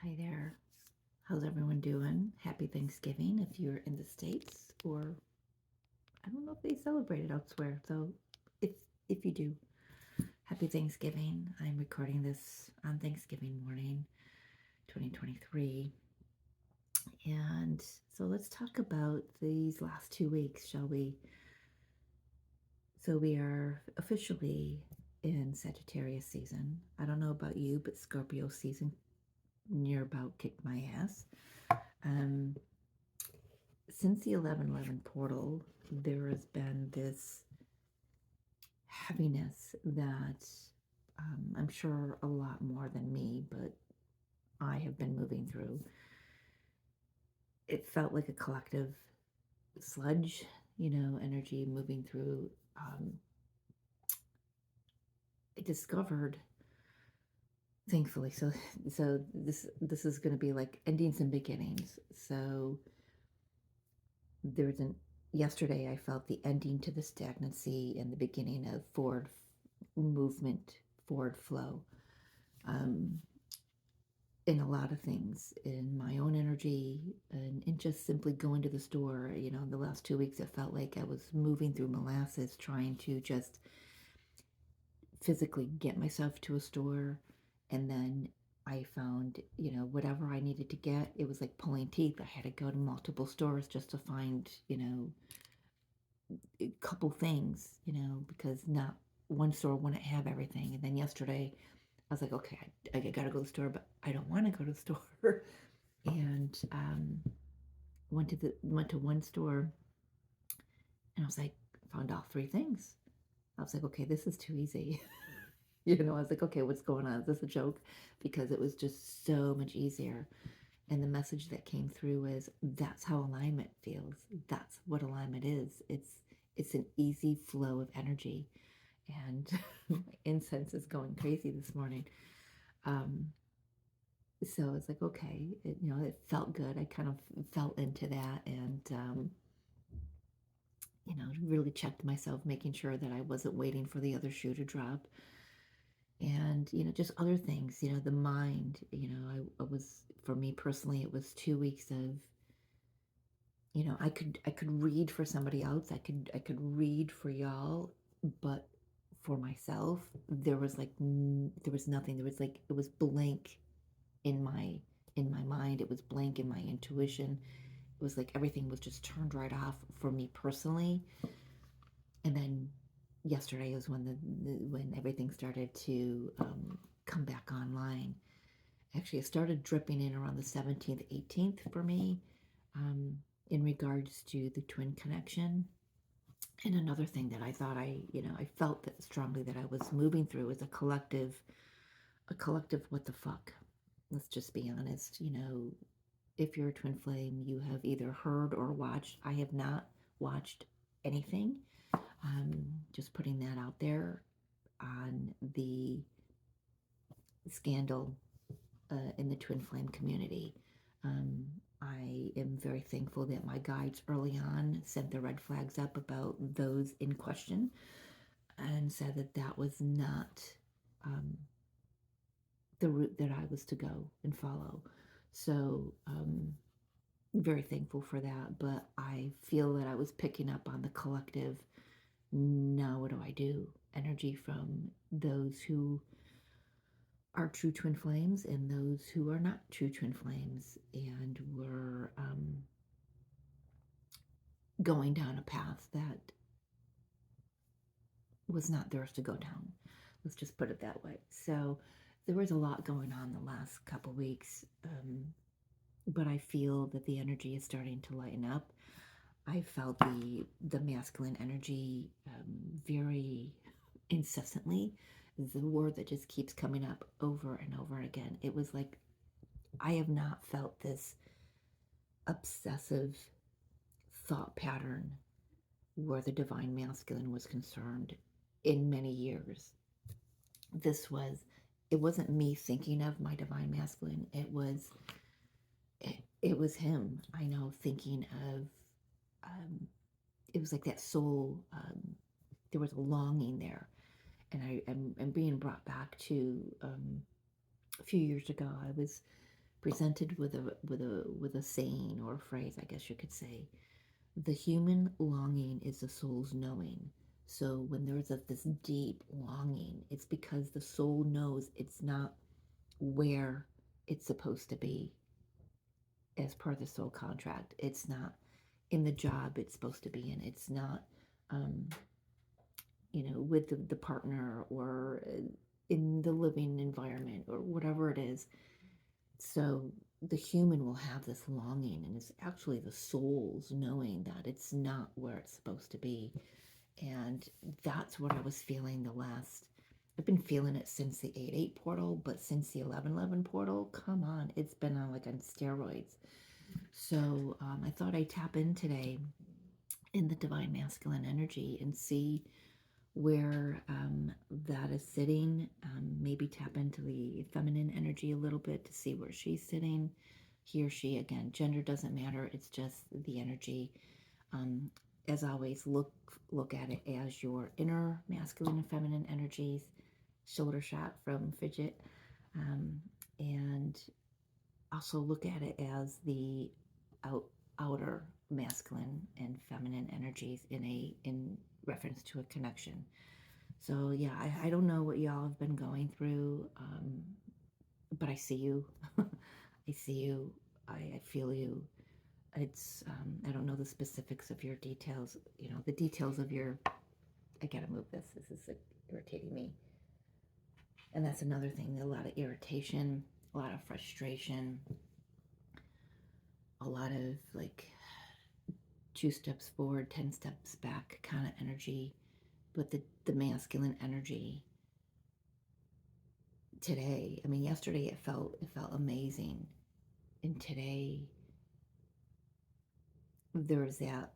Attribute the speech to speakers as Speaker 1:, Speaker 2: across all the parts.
Speaker 1: Hi there. How's everyone doing? Happy Thanksgiving if you're in the States, or I don't know if they celebrate it elsewhere. So if if you do, happy Thanksgiving. I'm recording this on Thanksgiving morning, 2023. And so let's talk about these last 2 weeks, shall we? So we are officially in Sagittarius season. I don't know about you, but Scorpio season near about kicked my ass. Um, since the 11/11 portal, there has been this heaviness that I'm sure a lot more than me, but I have been moving through. It felt like a collective sludge, energy moving through. I discovered, thankfully, so this is going to be like endings and beginnings. So there's an yesterday I felt the ending to the stagnancy and the beginning of forward movement, forward flow, um, in a lot of things, in my own energy, and in just simply going to the store. The last 2 weeks it felt like I was moving through molasses trying to just physically get myself to a store, and then I found, whatever I needed to get. It was like pulling teeth. I had to go to multiple stores just to find, a couple things, because not one store wouldn't have everything. And then yesterday, I was like, okay, I gotta go to the store, but I don't want to go to the store. And went to one store, and I was like, found all three things. I was like, okay, this is too easy. I was like, okay, what's going on? Is this a joke? Because it was just so much easier. And the message that came through is that's how alignment feels. That's what alignment is. It's an easy flow of energy. And my incense is going crazy this morning. Um, so it's like, okay, it felt good. I kind of felt into that, and really checked myself, making sure that I wasn't waiting for the other shoe to drop. And just other things, the mind. I was, for me personally, it was 2 weeks of, I could read for somebody else. I could read for y'all, but for myself, there was there was nothing. There was like, it was blank in my mind. It was blank in my intuition. It was like everything was just turned right off for me personally. And then yesterday was when everything started to come back online. Actually, it started dripping in around the 17th, 18th for me, um, in regards to the twin connection. And another thing that I thought I felt that strongly that I was moving through is a collective what the fuck. Let's just be honest. If you're a twin flame, you have either heard or watched. I have not watched anything. Just putting that out there on the scandal in the twin flame community. Um, I am very thankful that my guides early on sent the red flags up about those in question and said that that was not um, the route that I was to go and follow. So, very thankful for that. But I feel that I was picking up on the collective. Now, what do I do? Energy from those who are true twin flames and those who are not true twin flames, and we're going down a path that was not theirs to go down. Let's just put it that way. So there was a lot going on the last couple weeks, but I feel that the energy is starting to lighten up. I felt the masculine energy very incessantly. The word that just keeps coming up over and over again. It was like I have not felt this obsessive thought pattern where the divine masculine was concerned in many years. It wasn't me thinking of my divine masculine. It was him. I know, thinking of, it was like that soul, there was a longing there. And I'm being brought back to a few years ago. I was presented with a saying or a phrase, I guess you could say. The human longing is the soul's knowing. So when there's this deep longing, it's because the soul knows it's not where it's supposed to be as per the soul contract. It's not in the job it's supposed to be in. It's not, with the partner or in the living environment or whatever it is. So the human will have this longing, and it's actually the soul's knowing that it's not where it's supposed to be. And that's what I was feeling I've been feeling it since the 8-8 portal, but since the 11-11 portal, come on, it's been on steroids. So I thought I'd tap in today in the divine masculine energy and see where that is sitting. Maybe tap into the feminine energy a little bit to see where she's sitting. He or she, again, gender doesn't matter. It's just the energy. As always, look at it as your inner masculine and feminine energies. Shoulder shot from Fidget. And also look at it as the outer masculine and feminine energies in reference to a connection. So yeah, I don't know what y'all have been going through, but I see you. I see you. I feel you. It's I don't know the specifics of your details. The details of your. I gotta move this. This is irritating me. And that's another thing. A lot of irritation, a lot of frustration, a lot of 2 steps forward, 10 steps back kind of energy. But the masculine energy today, I mean, yesterday it felt amazing. And today there's that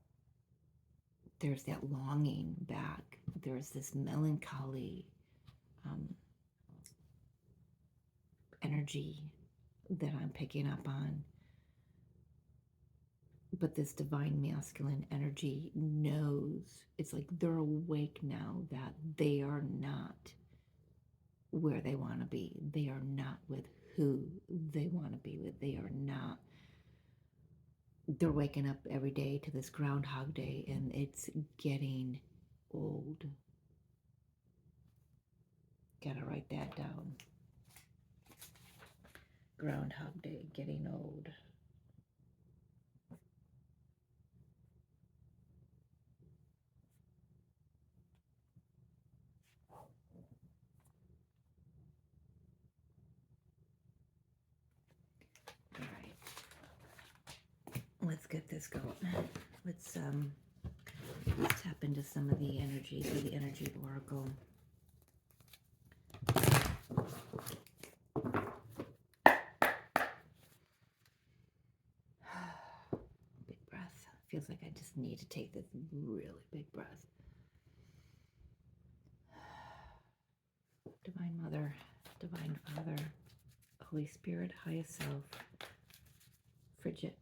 Speaker 1: longing back. There's this melancholy energy that I'm picking up on. But this divine masculine energy knows, it's like they're awake now that they are not where they want to be. They are not with who they want to be with. They're waking up every day to this Groundhog Day, and it's getting old. Gotta write that down. Groundhog Day, getting old. All right. Let's get this going. Let's tap into some of the energies of the energy oracle. Big breath. Feels like I just need to take this really big breath. Divine Mother, Divine Father, Holy Spirit, Highest Self, Frigid.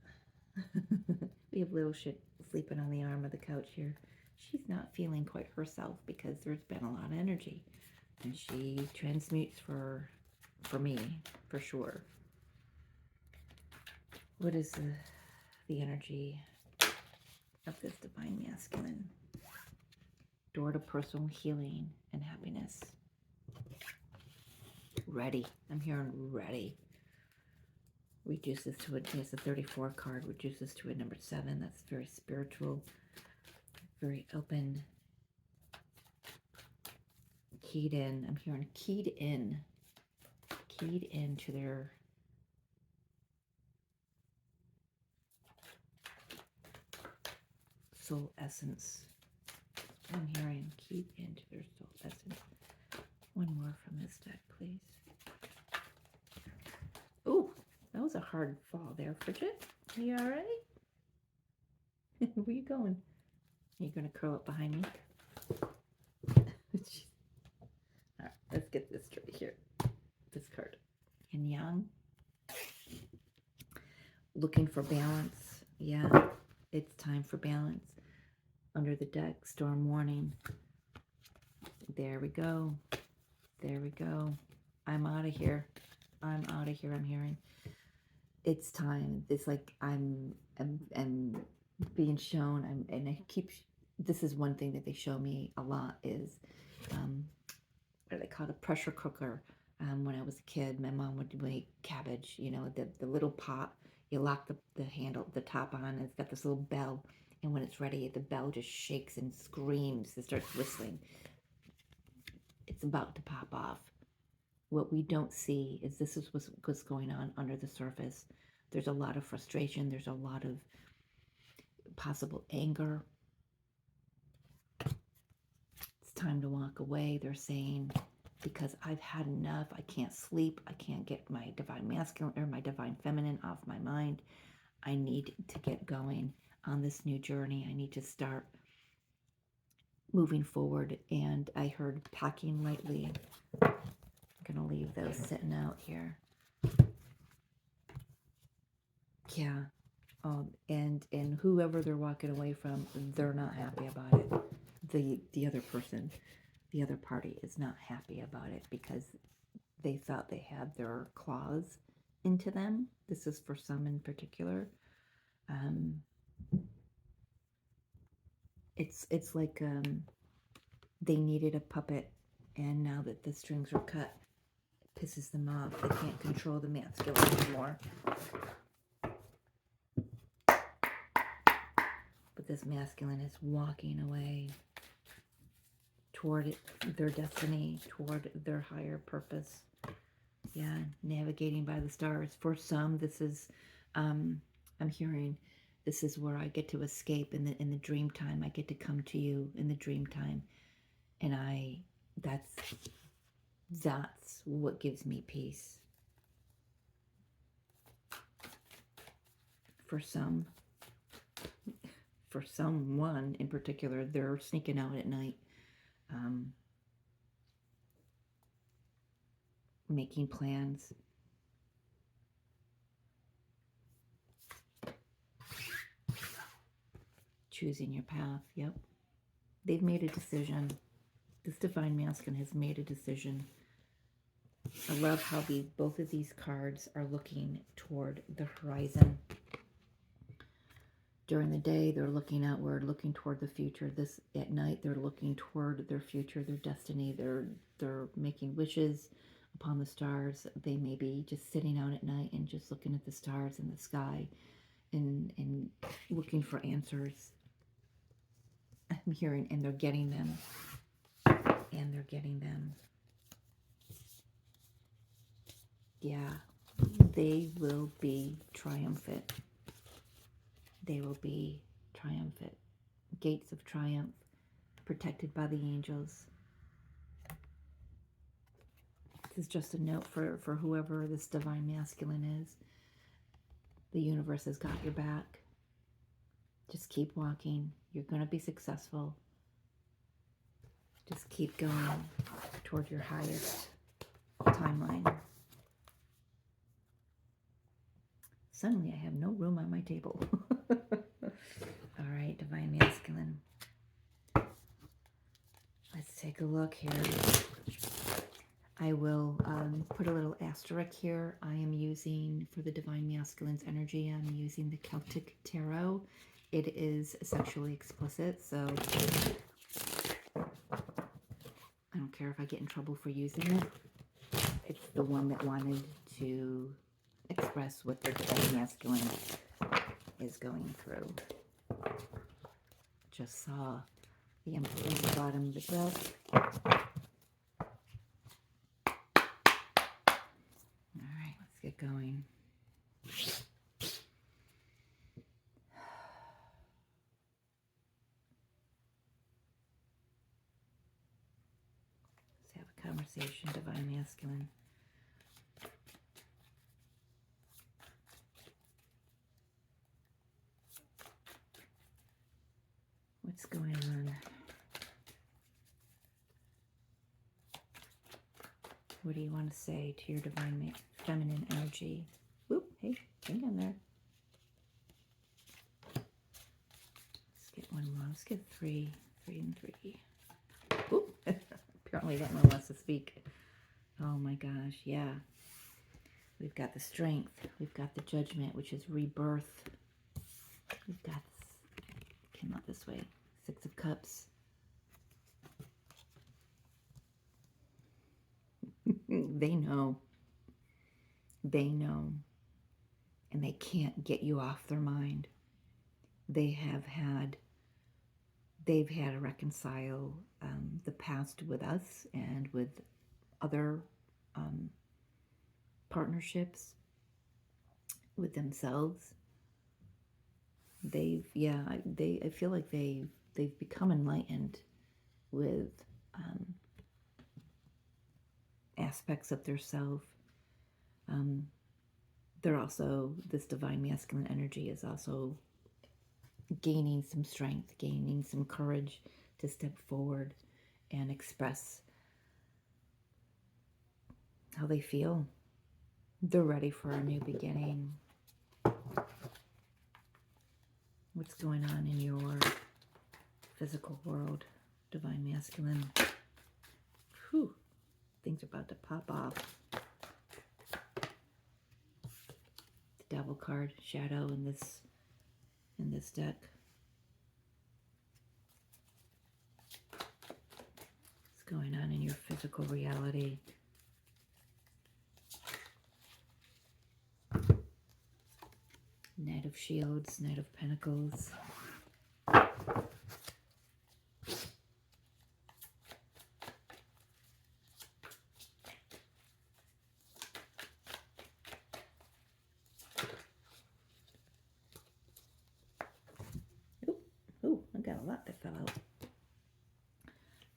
Speaker 1: We have little shit sleeping on the arm of the couch here. She's not feeling quite herself because there's been a lot of energy, and she transmutes for me, for sure. What is the energy of this divine masculine? Door to personal healing and happiness. Ready. I'm hearing ready. Reduces to it's a 34 card, reduces to a number 7. That's very spiritual, very open, keyed in. I'm hearing keyed in to their soul essence. I'm hearing keyed into their soul essence. One more from this deck, please. Oh, that was a hard fall there, Bridget. Are you all right? Where are you going? Are you going to curl up behind me? All right, let's get this straight here. This card. Yin Yang. Looking for balance. Yeah, it's time for balance. Under the deck, storm warning. There we go. There we go. I'm out of here. I'm hearing. it's time. It's like I'm being shown. And I keep. This is one thing that they show me a lot is, what do they call it? A pressure cooker. When I was a kid, my mom would make cabbage. You know, the little pot. You lock the handle, the top on, and it's got this little bell. And when it's ready, the bell just shakes and screams. It starts whistling. It's about to pop off. What we don't see is this is what's going on under the surface. There's a lot of frustration. There's a lot of possible anger. It's time to walk away, they're saying, because I've had enough. I can't sleep. I can't get my divine masculine or my divine feminine off my mind. I need to get going on this new journey. I need to start moving forward. And I heard packing lightly. I'm going to leave those sitting out here. Yeah. And whoever they're walking away from, they're not happy about it. The other person, the other party is not happy about it because they thought they had their claws into them. This is for some in particular. It's like they needed a puppet, and now that the strings are cut, it pisses them off. They can't control the masculine anymore. But this masculine is walking away toward their destiny, toward their higher purpose. Yeah, navigating by the stars. For some, this is, I'm hearing, this is where I get to escape in the dream time. I get to come to you in the dream time, and that's what gives me peace. For someone in particular, they're sneaking out at night, making plans. Choosing your path. Yep. They've made a decision. This divine masculine has made a decision. I love how both of these cards are looking toward the horizon. During the day, they're looking outward, looking toward the future. This at night, they're looking toward their future, their destiny. They're making wishes upon the stars. They may be just sitting out at night and just looking at the stars in the sky and looking for answers. I'm hearing, and they're getting them. And they're getting them. Yeah, they will be triumphant. They will be triumphant. Gates of triumph, protected by the angels. This is just a note for whoever this divine masculine is. The universe has got your back. Just keep walking. You're going to be successful. Just keep going toward your highest timeline. Suddenly I have no room on my table. All right, divine masculine. Let's take a look here. I will put a little asterisk here. I am using, for the divine masculine's energy, I'm using the Celtic Tarot. It is sexually explicit, so I don't care if I get in trouble for using it. It's the one that wanted to express what their divine masculine is going through. Just saw the Emperor in the bottom of the deck. All right, let's get going. Let's have a conversation, divine masculine. What's going on? What do you want to say to your divine feminine energy? Whoop, hey, hang on there. Let's get one more. Let's get three and three. Whoop, apparently that one wants to speak. Oh my gosh, yeah. We've got the Strength. We've got the Judgment, which is rebirth. We've got this, came out this way, Six of Cups. They know. They know. And they can't get you off their mind. They've had to reconcile the past with us and with other partnerships, with themselves. I feel like they've become enlightened with aspects of their self. They're also, this divine masculine energy is also gaining some strength, gaining some courage to step forward and express how they feel. They're ready for a new beginning. What's going on in your physical world, divine masculine? Whew, things are about to pop off. The Devil card, shadow in this deck. What's going on in your physical reality? Knight of Shields, Knight of Pentacles. Ooh, I got a lot that fell out.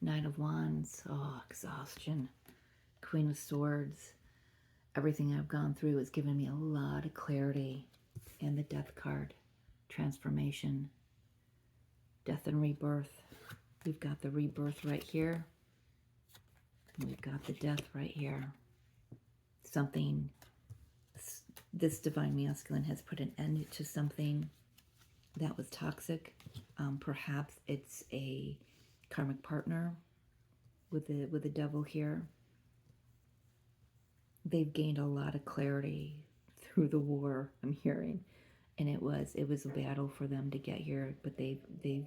Speaker 1: Knight of Wands, oh, exhaustion. Queen of Swords. Everything I've gone through has given me a lot of clarity. And the Death card, transformation, death and rebirth. We've got the rebirth right here. And we've got the death right here. Something, this divine masculine has put an end to something that was toxic. Perhaps it's a karmic partner with the devil here. They've gained a lot of clarity through the war, I'm hearing. And it was a battle for them to get here, but they've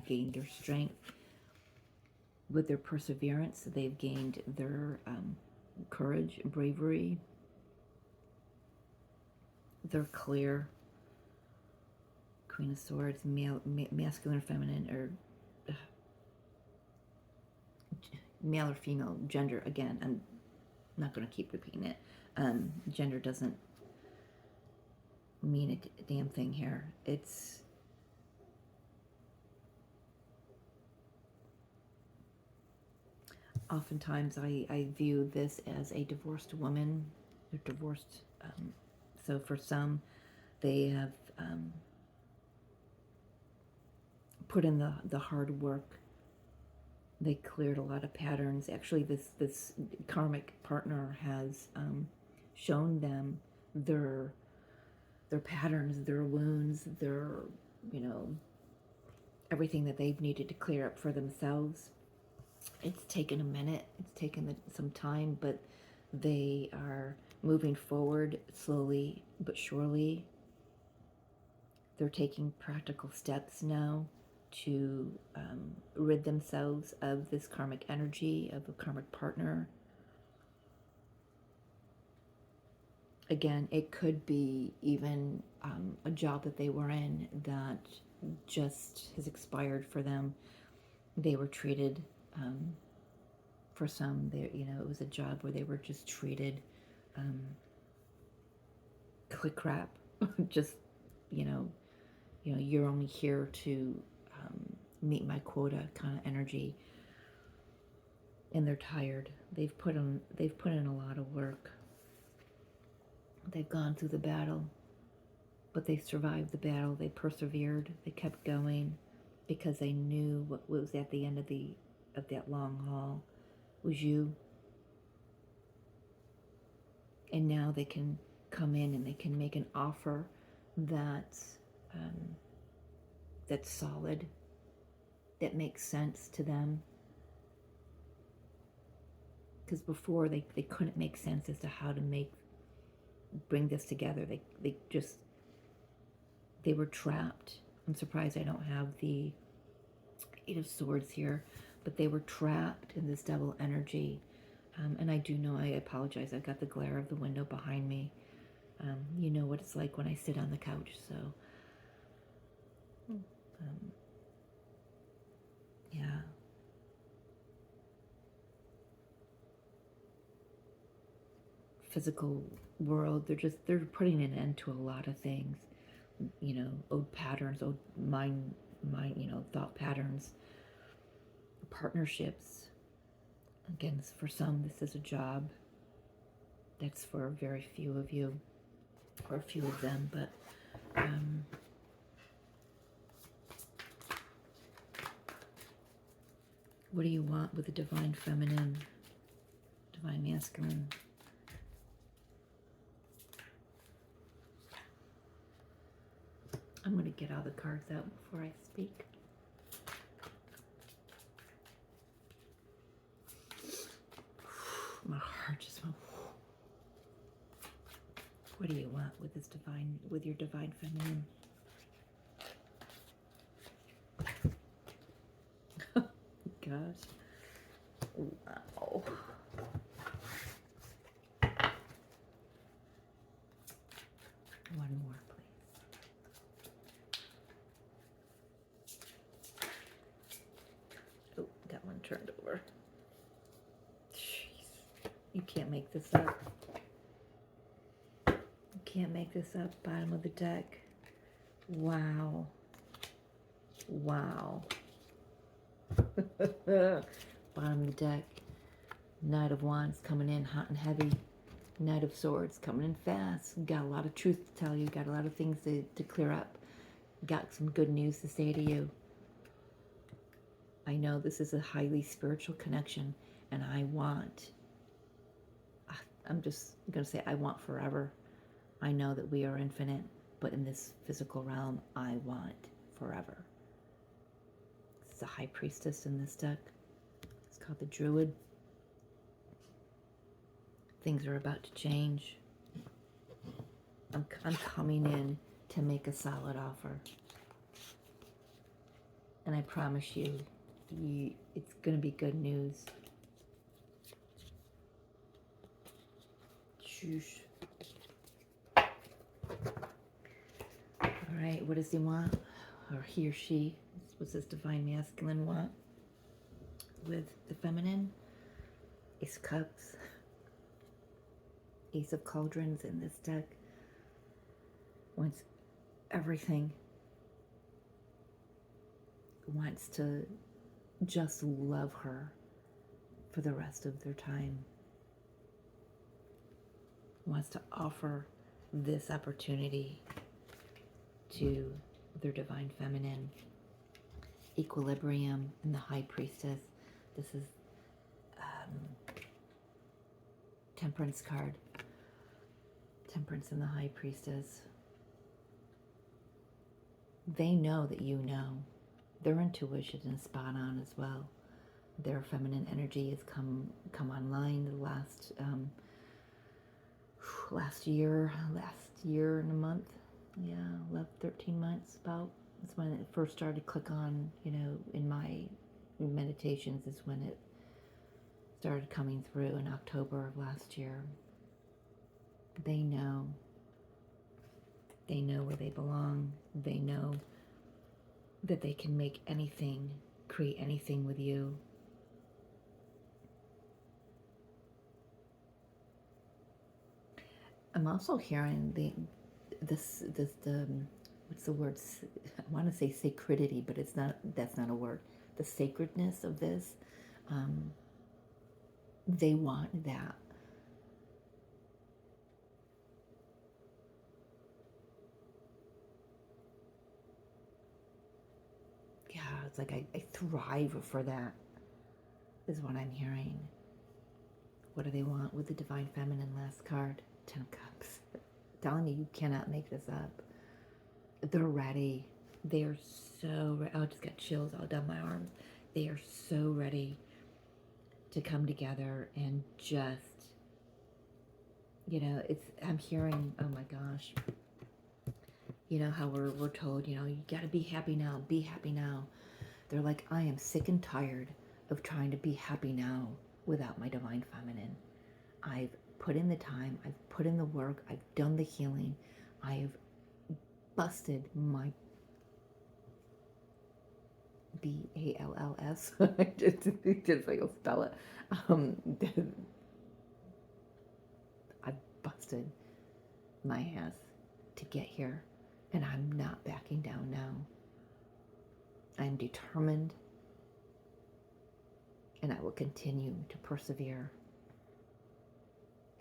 Speaker 1: gained their strength with their perseverance. They've gained their courage, bravery. They're clear. Queen of Swords, masculine or feminine, or male or female, gender. Again, I'm not going to keep repeating it. Gender doesn't mean a damn thing here. It's oftentimes I view this as a divorced woman. They're divorced. So for some, they have put in the hard work. They cleared a lot of patterns. Actually, this karmic partner has shown them their patterns, their wounds, their, everything that they've needed to clear up for themselves. It's taken a minute. It's taken some time, but they are moving forward slowly but surely. They're taking practical steps now to rid themselves of this karmic energy, of a karmic partner. Again, it could be even a job that they were in that just has expired for them. They were treated, for some, it was a job where they were just treated click crap. Just, you're only here to meet my quota kind of energy. And they're tired. They've put in a lot of work. They've gone through the battle, but they survived the battle. They persevered. They kept going because they knew what was at the end of that long haul was you. And now they can come in and they can make an offer that's solid, that makes sense to them. Because before they couldn't make sense as to how to make bring this together. They were trapped. I'm surprised I don't have the Eight of Swords here, but they were trapped in this devil energy. And I do know, I apologize, I've got the glare of the window behind me. You know what it's like when I sit on the couch, so yeah. Physical world, they're putting an end to a lot of things, you know, old patterns, old mind, you know, thought patterns, partnerships. Again, for some, this is a job. That's for very few of you, or a few of them, but what do you want with the divine feminine, divine masculine? I'm going to get all the cards out before I speak. My heart just went. What do you want with this divine, with your divine feminine? Gosh. Wow. One more, please. Oh, got one turned over. Jeez. You can't make this up. You can't make this up. Bottom of the deck. Wow. Wow. Bottom of the deck. Knight of Wands coming in hot and heavy. Knight of Swords coming in fast. Got a lot of truth to tell you. Got a lot of things to clear up. Got some good news to say to you. I know this is a highly spiritual connection, and I'm just going to say I want forever. I know that we are infinite, but in this physical realm, I want forever. It's a High Priestess in this deck. It's called the Druid. Things are about to change. I'm coming in to make a solid offer. And I promise you, it's going to be good news. Shoosh. All right, what does he want? Or he or she? What's this divine masculine want with the feminine? Ace of Cups. Ace of Cauldrons in this deck. Wants everything. Wants to just love her for the rest of their time. Wants to offer this opportunity to their divine feminine. Equilibrium in the High Priestess. This is Temperance card. Temperance in the High Priestess. They know that you know. Their intuition is spot on as well. Their feminine energy has come online the last year and a month. Yeah, 13 months about. That's when it first started to click on, you know, in my meditations is when it started coming through in October of last year. They know. They know where they belong. They know that they can make anything, create anything with you. I'm also hearing the what's the word? I want to say sacredity, but it's not. That's not a word. The sacredness of this. They want that. Yeah, it's like I thrive for that, is what I'm hearing. What do they want with the Divine Feminine last card? 10 of Cups. I'm telling you cannot make this up. They're ready. They are so ready. Oh, I just got chills all down my arms. They are so ready to come together and just You know, I'm hearing, oh my gosh, you know how we're told, you know, you got to be happy now, be happy now. They're like, I am sick and tired of trying to be happy now without my divine feminine. I've put in the time, I've put in the work, I've done the healing, I have busted my BALLS. just like I'll spell it. Um, I've busted my ass to get here, and I'm not backing down now. I'm determined, and I will continue to persevere.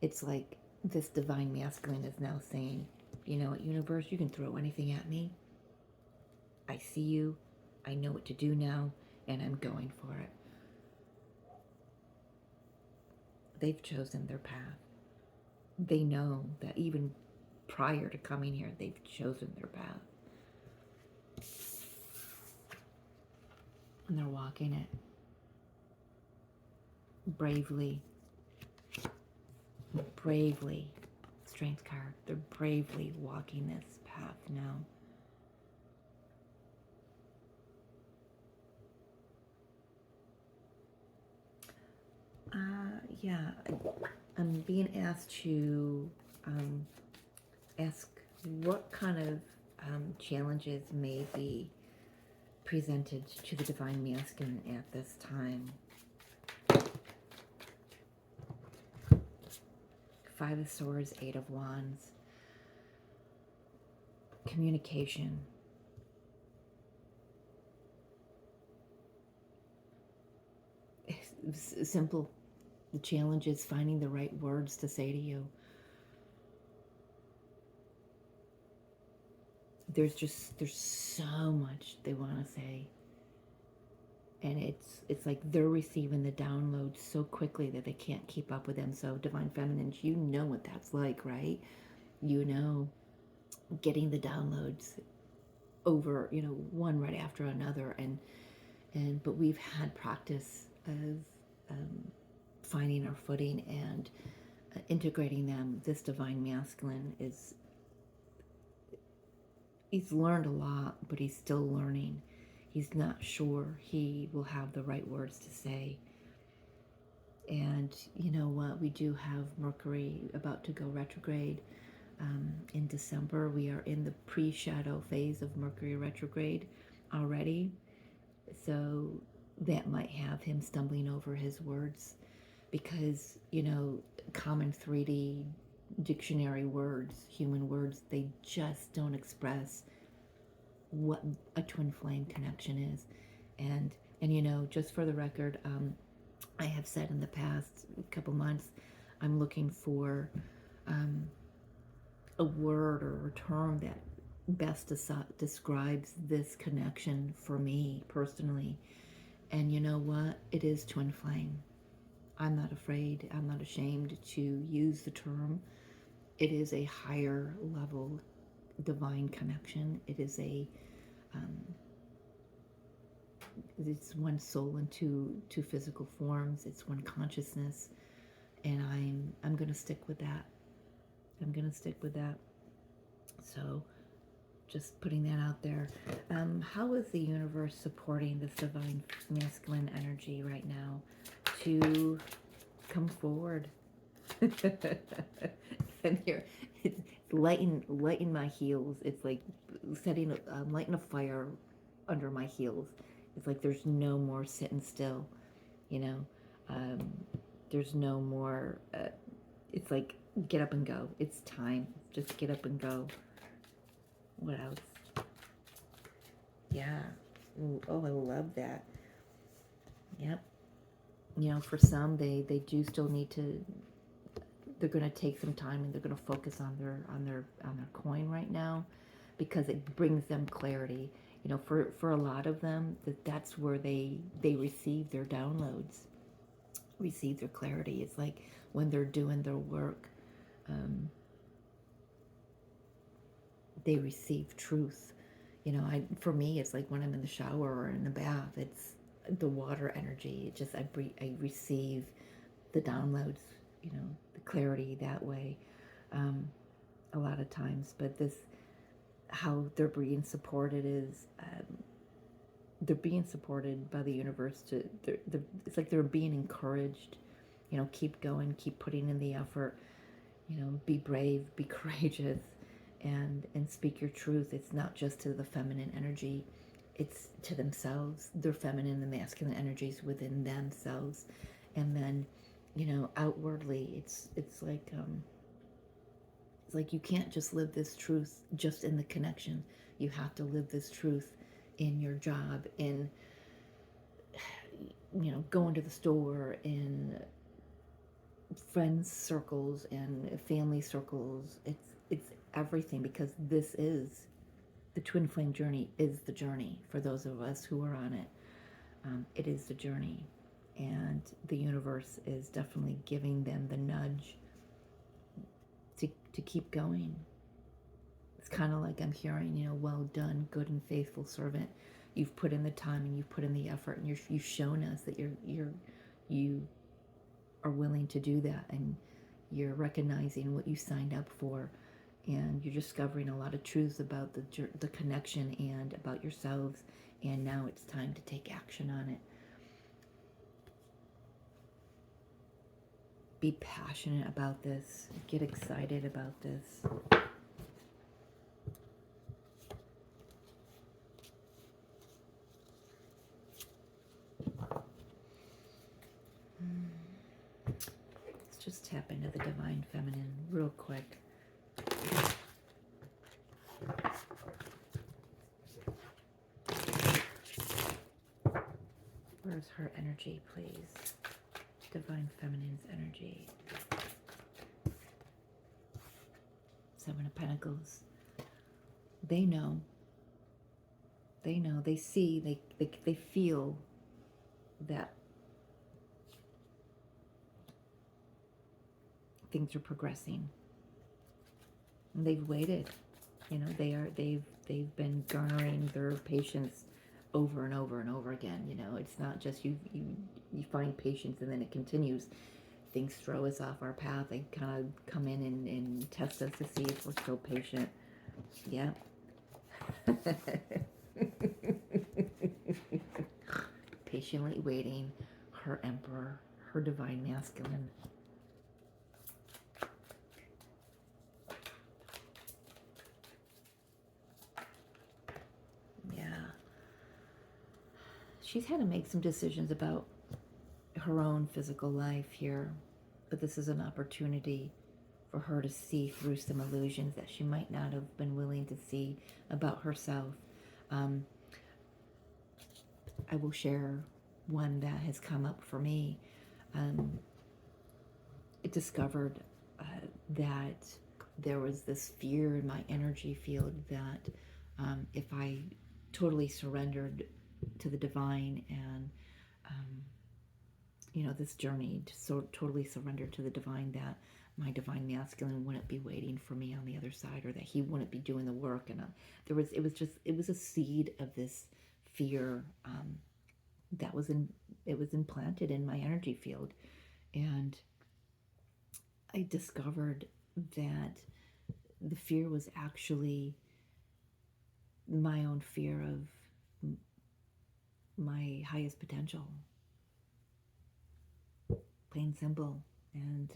Speaker 1: It's like this divine masculine is now saying, you know what, universe, you can throw anything at me. I see you. I know what to do now, and I'm going for it. They've chosen their path. They know that even prior to coming here, they've chosen their path. And they're walking it bravely. Bravely. Strength card. They're bravely walking this path now. Yeah, I'm being asked to ask what kind of challenges may be presented to the divine masculine at this time. 5 of Swords, 8 of Wands. Communication. It's simple. The challenge is finding the right words to say to you. There's so much they want to say. And it's like they're receiving the downloads so quickly that they can't keep up with them. So divine feminines, you know what that's like, right? You know, getting the downloads over, you know, one right after another, but we've had practice of finding our footing and integrating them. This divine masculine he's learned a lot, but he's still learning. He's not sure he will have the right words to say. And you know what? We do have Mercury about to go retrograde in December. We are in the pre-shadow phase of Mercury retrograde already. So that might have him stumbling over his words because, you know, common 3D dictionary words, human words, they just don't express what a twin flame connection is. And you know, just for the record, I have said in the past couple months, I'm looking for a word or a term that best describes this connection for me personally. And you know what? It is twin flame. I'm not afraid, I'm not ashamed to use the term. It is a higher level divine connection. It is it's one soul in two physical forms. It's one consciousness, and I'm gonna stick with that. I'm gonna stick with that. So, just putting that out there. How is the universe supporting this divine masculine energy right now to come forward? And here, it's lighting my heels. It's like lighting a fire under my heels. It's like there's no more sitting still, you know. There's no more. It's like get up and go. It's time. Just get up and go. What else? Yeah. Ooh, oh, I love that. Yep. You know, for some, they do still need to. They're going to take some time and they're going to focus on their coin right now, because it brings them clarity. You know, for a lot of them, that's where they receive their downloads, receive their clarity. It's like when they're doing their work, they receive truth. You know, for me, it's like when I'm in the shower or in the bath, it's the water energy. I receive the downloads, you know, the clarity that way. a lot of times. But this, how they're being supported is, they're being supported by the universe. It's like they're being encouraged, you know, keep going, keep putting in the effort, you know, be brave, be courageous, and speak your truth. It's not just to the feminine energy, it's to themselves, their feminine and masculine energies within themselves. And then, you know, outwardly, it's like you can't just live this truth just in the connection. You have to live this truth in your job, in, you know, going to the store, in friends circles and family circles. It's everything, because this is the twin flame journey, is the journey for those of us who are on it. It is the journey, and the universe is definitely giving them the nudge to keep going. It's kind of like I'm hearing, you know, well done, good and faithful servant. You've put in the time and you've put in the effort, and you've shown us that you are willing to do that, and you're recognizing what you signed up for, and you're discovering a lot of truths about the connection and about yourselves, and now it's time to take action on it. Be passionate about this. Get excited about this. Let's just tap into the divine feminine real quick. Where's her energy, please? Divine feminine's energy. Seven of Pentacles. They know. They know. They see. They feel that things are progressing. And they've waited. You know, they've been garnering their patience over and over and over again. You know, it's not just you find patience and then it continues. Things throw us off our path. They kind of come in and test us to see if we're still patient. Yeah. Patiently waiting. Her Emperor, her divine masculine. She's had to make some decisions about her own physical life here, but this is an opportunity for her to see through some illusions that she might not have been willing to see about herself. I will share one that has come up for me. It discovered that there was this fear in my energy field that if I totally surrendered to the divine and you know, this journey to totally surrender to the divine, that my divine masculine wouldn't be waiting for me on the other side, or that he wouldn't be doing the work. And it was a seed of this fear that was implanted in my energy field. And I discovered that the fear was actually my own fear of my highest potential. Plain simple. And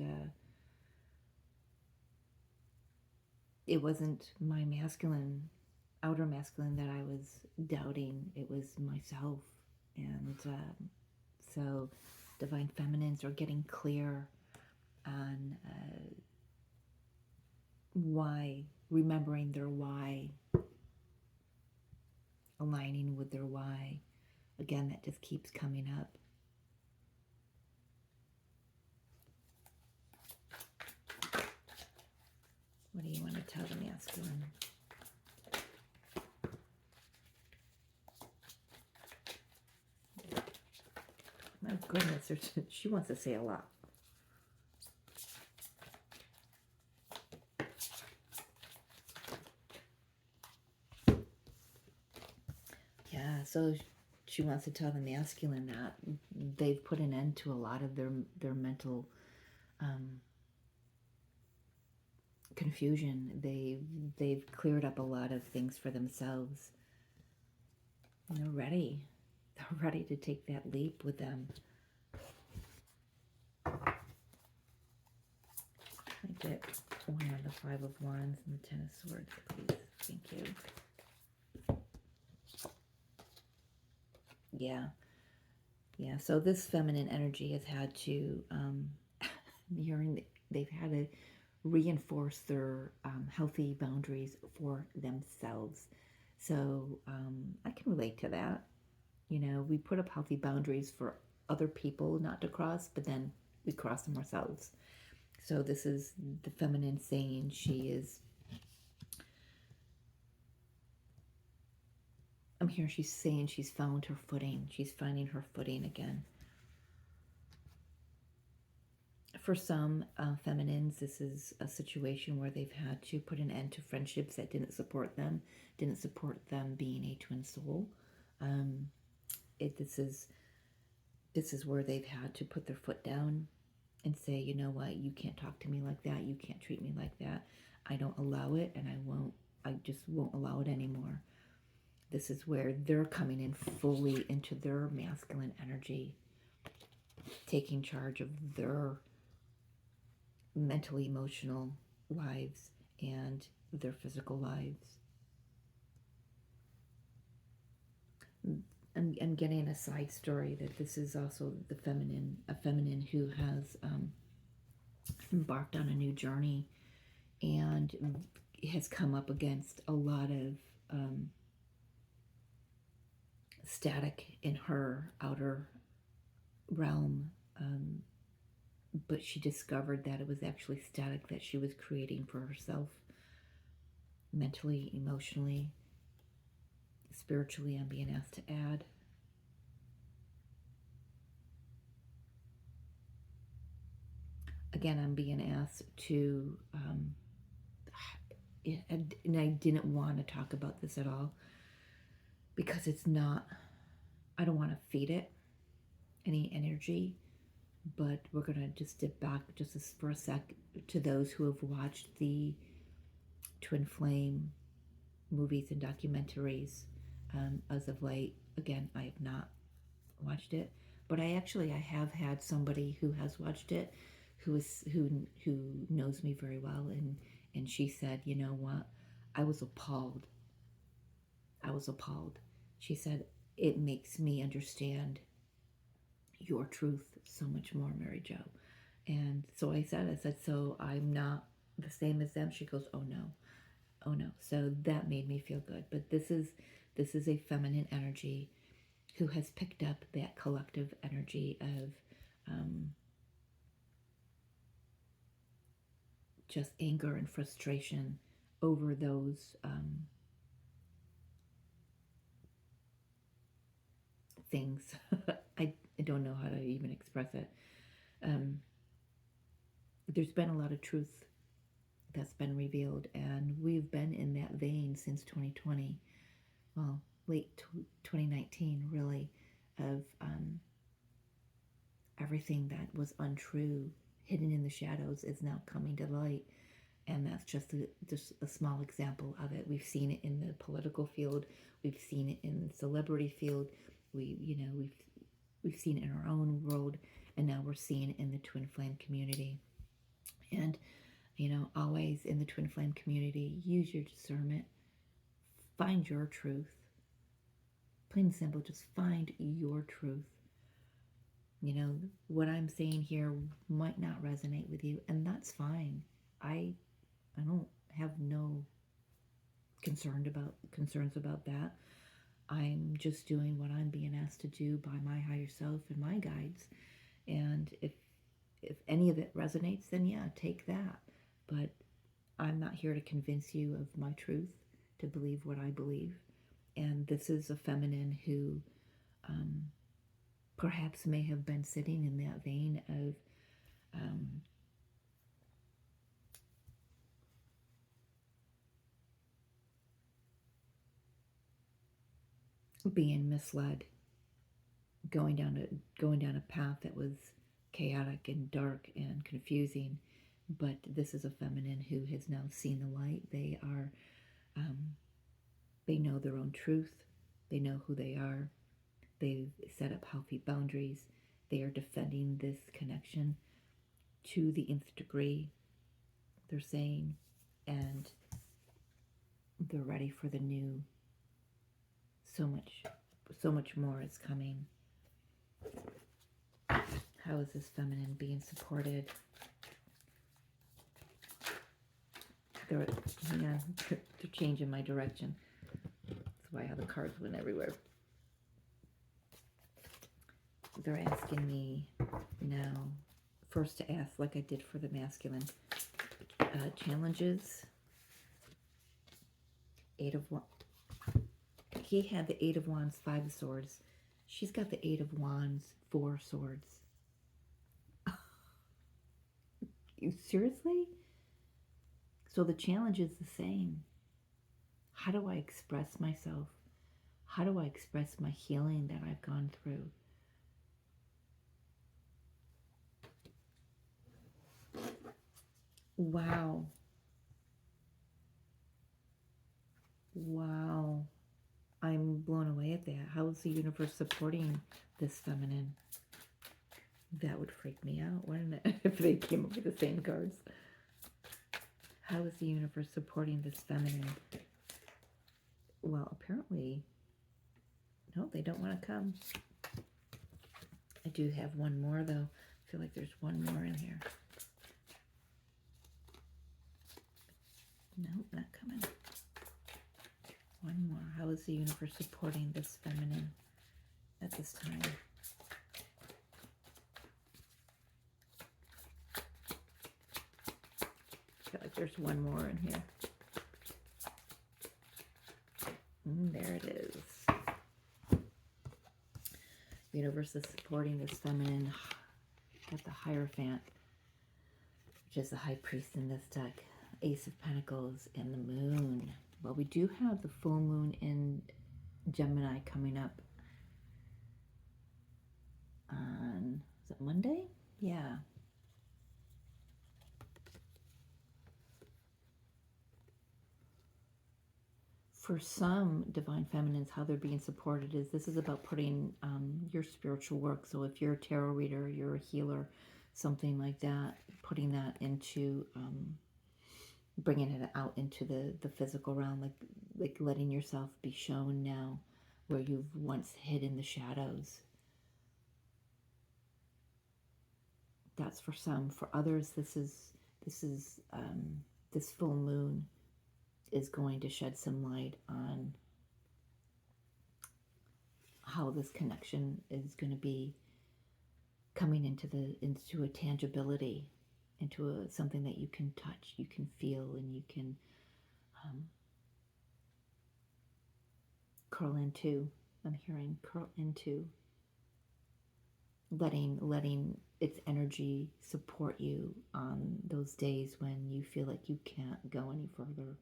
Speaker 1: it wasn't my masculine, outer masculine, that I was doubting. It was myself. And so divine feminines are getting clear on why, remembering their why, aligning with their why. Again, that just keeps coming up. What do you want to tell the masculine? My goodness, she wants to say a lot. Yeah, so she wants to tell the masculine that they've put an end to a lot of their mental confusion. They've cleared up a lot of things for themselves. And they're ready. They're ready to take that leap with them. I get one on the Five of Wands and the Ten of Swords, please. Thank you. Yeah. Yeah, so this feminine energy has had to, they've had to reinforce their healthy boundaries for themselves. So I can relate to that. You know, we put up healthy boundaries for other people not to cross, but then we cross them ourselves. So this is the feminine saying I'm here, she's saying she's found her footing. She's finding her footing again. For some feminines, this is a situation where they've had to put an end to friendships that didn't support them being a twin soul. This is where they've had to put their foot down and say, you know what, you can't talk to me like that, you can't treat me like that. I don't allow it, and I just won't allow it anymore. This is where they're coming in fully into their masculine energy, taking charge of their mental, emotional lives and their physical lives. I'm getting a side story that this is also a feminine who has embarked on a new journey and has come up against a lot of static in her outer realm, but she discovered that it was actually static that she was creating for herself, mentally, emotionally, spiritually. I'm being asked to add. Again, I'm being asked to, and I didn't want to talk about this at all because it's not, I don't want to feed it any energy, but we're going to just dip back just for a sec to those who have watched the Twin Flame movies and documentaries as of late. Again, I have not watched it, but I have had somebody who has watched it who knows me very well, and she said, you know what, I was appalled. She said, it makes me understand your truth so much more, Mary Jo. And so I said, so I'm not the same as them? She goes, oh no. So that made me feel good. But this is a feminine energy who has picked up that collective energy of just anger and frustration over those things. I don't know how to even express it. There's been a lot of truth that's been revealed, and we've been in that vein since 2020, well, late 2019, really, of everything that was untrue, hidden in the shadows, is now coming to light. And that's just a small example of it. We've seen it in the political field. We've seen it in the celebrity field. We've seen it in our own world, and now we're seeing it in the Twin Flame community. And always in the Twin Flame community, use your discernment. Find your truth. Plain and simple, just find your truth. What I'm saying here might not resonate with you, and that's fine. I don't have no concerns about that. I'm just doing what I'm being asked to do by my higher self and my guides. And if any of it resonates, then yeah, take that. But I'm not here to convince you of my truth, to believe what I believe. And this is a feminine who perhaps may have been sitting in that vein of being misled, going down a path that was chaotic and dark and confusing, but this is a feminine who has now seen the light. They are, they know their own truth. They know who they are. They've set up healthy boundaries. They are defending this connection to the nth degree, they're saying, and they're ready for the new. So much more is coming. How is this feminine being supported? They're changing my direction. That's why how the cards went everywhere. They're asking me now, first to ask, like I did for the masculine, challenges. 8 of Wands. He had the 8 of Wands, 5 of Swords. She's got the 8 of Wands, 4 Swords. Seriously? So the challenge is the same. How do I express myself? How do I express my healing that I've gone through? Wow. Wow. I'm blown away at that. How is the universe supporting this feminine? That would freak me out, wouldn't it? If they came up with the same cards. How is the universe supporting this feminine? Well, apparently, no, they don't want to come. I do have one more, though. I feel like there's one more in here. Nope, not coming. One more. How is the universe supporting this feminine at this time? I feel like there's one more in here. There it is. Universe is supporting this feminine. Got the Hierophant, which is the High Priest in this deck. Ace of Pentacles and the Moon. Well, we do have the full moon in Gemini coming up on, is it Monday? Yeah. For some divine feminines, how they're being supported is this is about putting your spiritual work. So if you're a tarot reader, you're a healer, something like that, putting that into, bringing it out into the physical realm, like letting yourself be shown now where you've once hid in the shadows. That's for some. For others, this full moon is going to shed some light on how this connection is going to be coming into a tangibility, into something that you can touch, you can feel, and you can curl into. I'm hearing curl into. Letting its energy support you on those days when you feel like you can't go any further.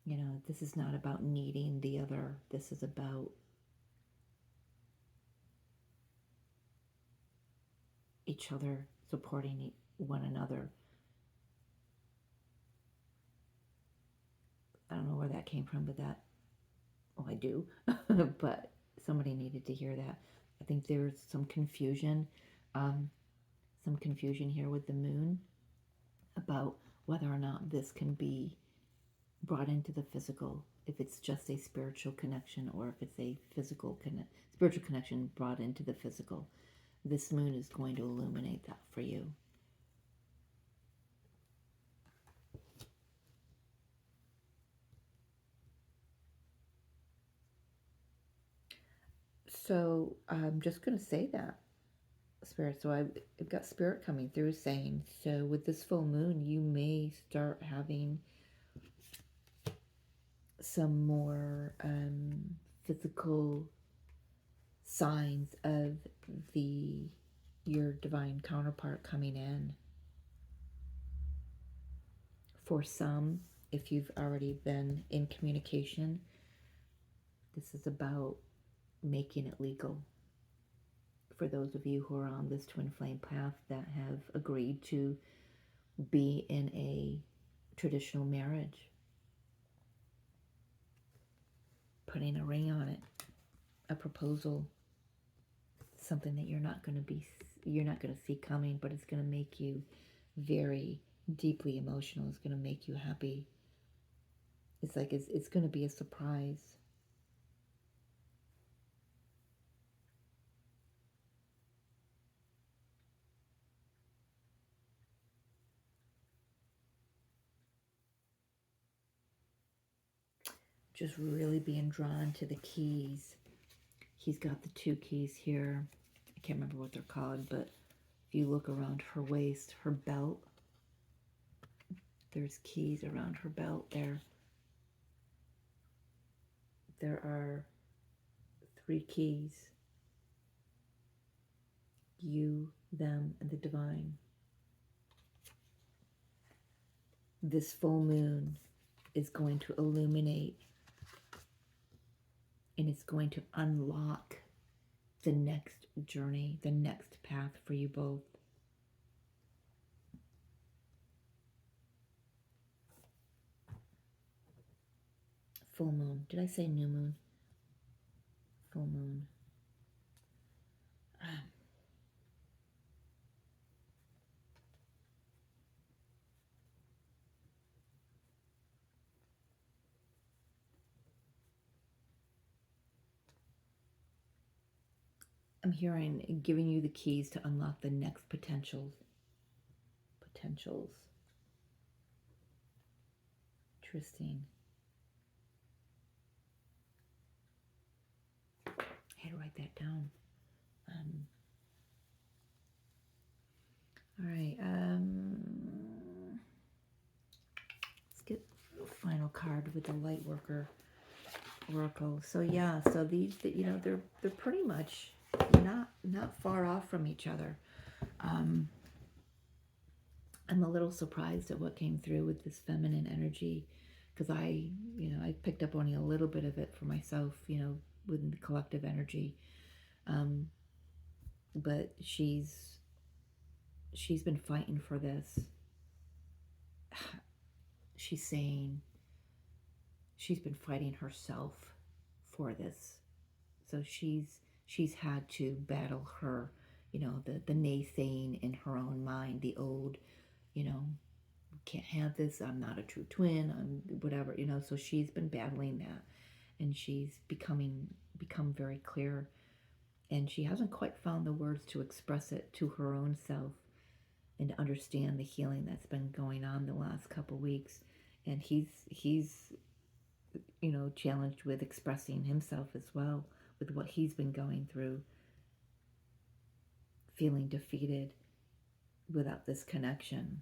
Speaker 1: You know, this is not about needing the other. This is about each other, supporting one another. I don't know where that came from, but that, oh, I do. But somebody needed to hear that. I think there's some confusion here with the moon about whether or not this can be brought into the physical, if it's just a spiritual connection or if it's a spiritual connection brought into the physical. This moon is going to illuminate that for you. So I'm just going to say that, Spirit. So I've got Spirit coming through saying, so with this full moon, you may start having some more physical signs of your divine counterpart coming in. For some, if you've already been in communication, this is about making it legal for those of you who are on this twin flame path that have agreed to be in a traditional marriage. Putting a ring on it, a proposal, something that you're not going to see coming, but it's going to make you very deeply emotional. It's going to make you happy. It's like it's going to be a surprise. Just really being drawn to the keys. He's got the 2 keys here. I can't remember what they're called, but if you look around her waist, her belt, there's keys around her belt there. There are 3 keys. You, them, and the divine. This full moon is going to illuminate, and it's going to unlock the next journey, the next path for you both. Full moon. Did I say new moon? Full moon. I'm hearing giving you the keys to unlock the next potentials. Interesting. I had to write that down. All right. Let's get the final card with the Lightworker Oracle. So yeah, so these, you know, they're pretty much not far off from each other. I'm a little surprised at what came through with this feminine energy, because I picked up only a little bit of it for myself, within the collective energy. But she's been fighting for this. She's saying she's been fighting herself for this. So she's had to battle her, the naysaying in her own mind, the old, can't have this, I'm not a true twin, I'm whatever, so she's been battling that, and she's become very clear, and she hasn't quite found the words to express it to her own self and to understand the healing that's been going on the last couple weeks. And he's challenged with expressing himself as well, with what he's been going through, feeling defeated without this connection.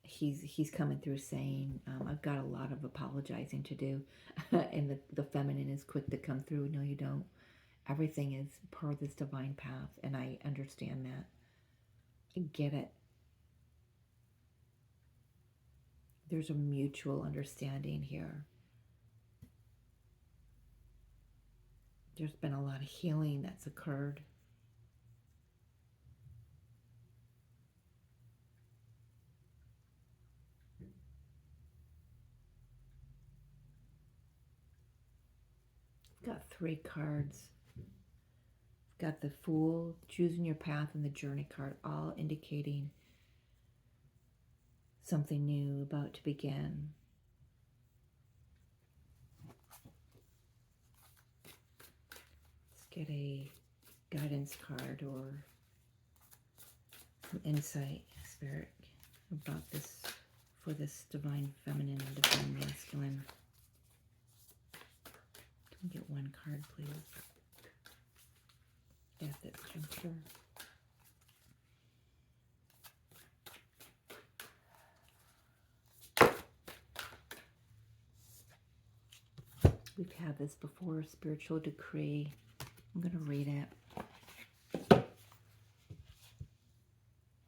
Speaker 1: He's coming through saying, I've got a lot of apologizing to do. And the feminine is quick to come through. No, you don't. Everything is per this divine path, and I understand that. I get it. There's a mutual understanding here. There's been a lot of healing that's occurred. I've got 3 cards. I've got the Fool, choosing your path, and the Journey card, all indicating something new about to begin. Let's get a guidance card or some insight, Spirit, about this, for this divine feminine and divine masculine. Can we get 1 card, please? Death at juncture. We've had this before, spiritual decree. I'm going to read it.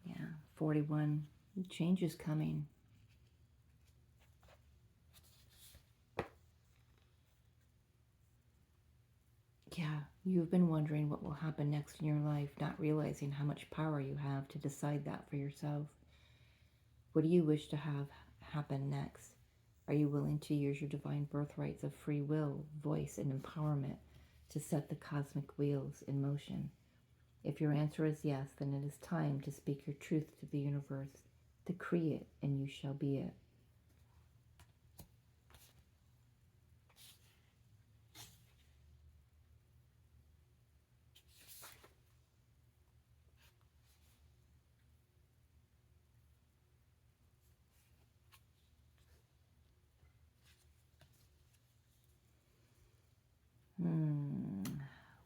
Speaker 1: Yeah, 41. Change is coming. Yeah, you've been wondering what will happen next in your life, not realizing how much power you have to decide that for yourself. What do you wish to have happen next? Are you willing to use your divine birthrights of free will, voice, and empowerment to set the cosmic wheels in motion? If your answer is yes, then it is time to speak your truth to the universe. Decree it, and you shall be it.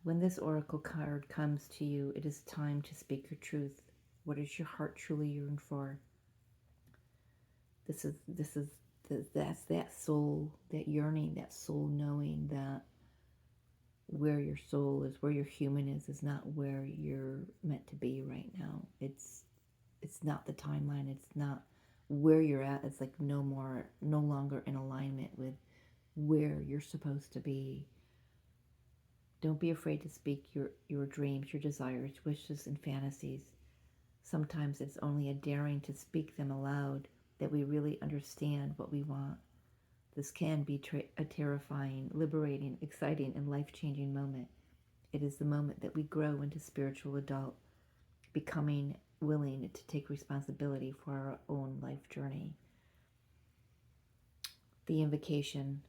Speaker 1: When this oracle card comes to you, it is time to speak your truth. What does your heart truly yearn for? That's that soul, that yearning, that soul knowing that where your soul is, where your human is not where you're meant to be right now. It's not the timeline. It's not where you're at. It's like no longer in alignment with where you're supposed to be. Don't be afraid to speak your dreams, your desires, wishes, and fantasies. Sometimes it's only a daring to speak them aloud that we really understand what we want. This can be a terrifying, liberating, exciting, and life-changing moment. It is the moment that we grow into spiritual adult, becoming willing to take responsibility for our own life journey. The invocation.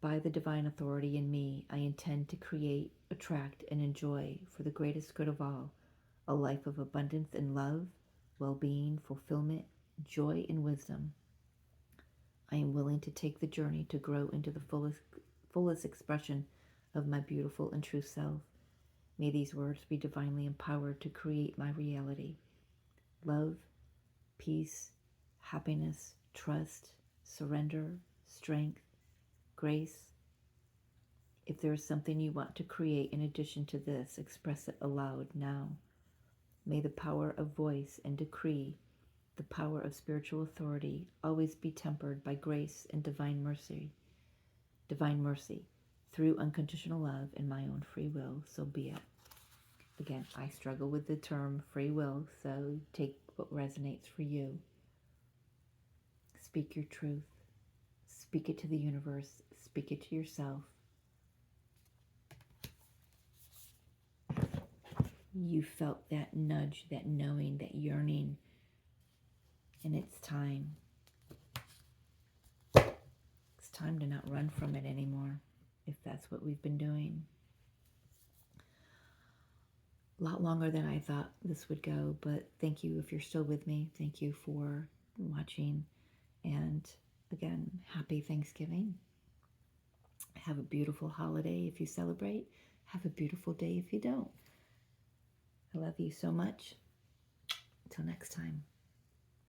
Speaker 1: By the divine authority in me, I intend to create, attract, and enjoy, for the greatest good of all, a life of abundance and love, well-being, fulfillment, joy, and wisdom. I am willing to take the journey to grow into the fullest expression of my beautiful and true self. May these words be divinely empowered to create my reality. Love, peace, happiness, trust, surrender, strength, grace. If there is something you want to create in addition to this, express it aloud now. May the power of voice and decree, the power of spiritual authority, always be tempered by grace and divine mercy, through unconditional love and my own free will, so be it. Again, I struggle with the term free will, so take what resonates for you. Speak your truth. Speak it to the universe. Speak it to yourself. You felt that nudge, that knowing, that yearning, and it's time. It's time to not run from it anymore, if that's what we've been doing. A lot longer than I thought this would go, but thank you if you're still with me. Thank you for watching, and again, happy Thanksgiving. Have a beautiful holiday if you celebrate. Have a beautiful day if you don't. I love you so much. Until next time.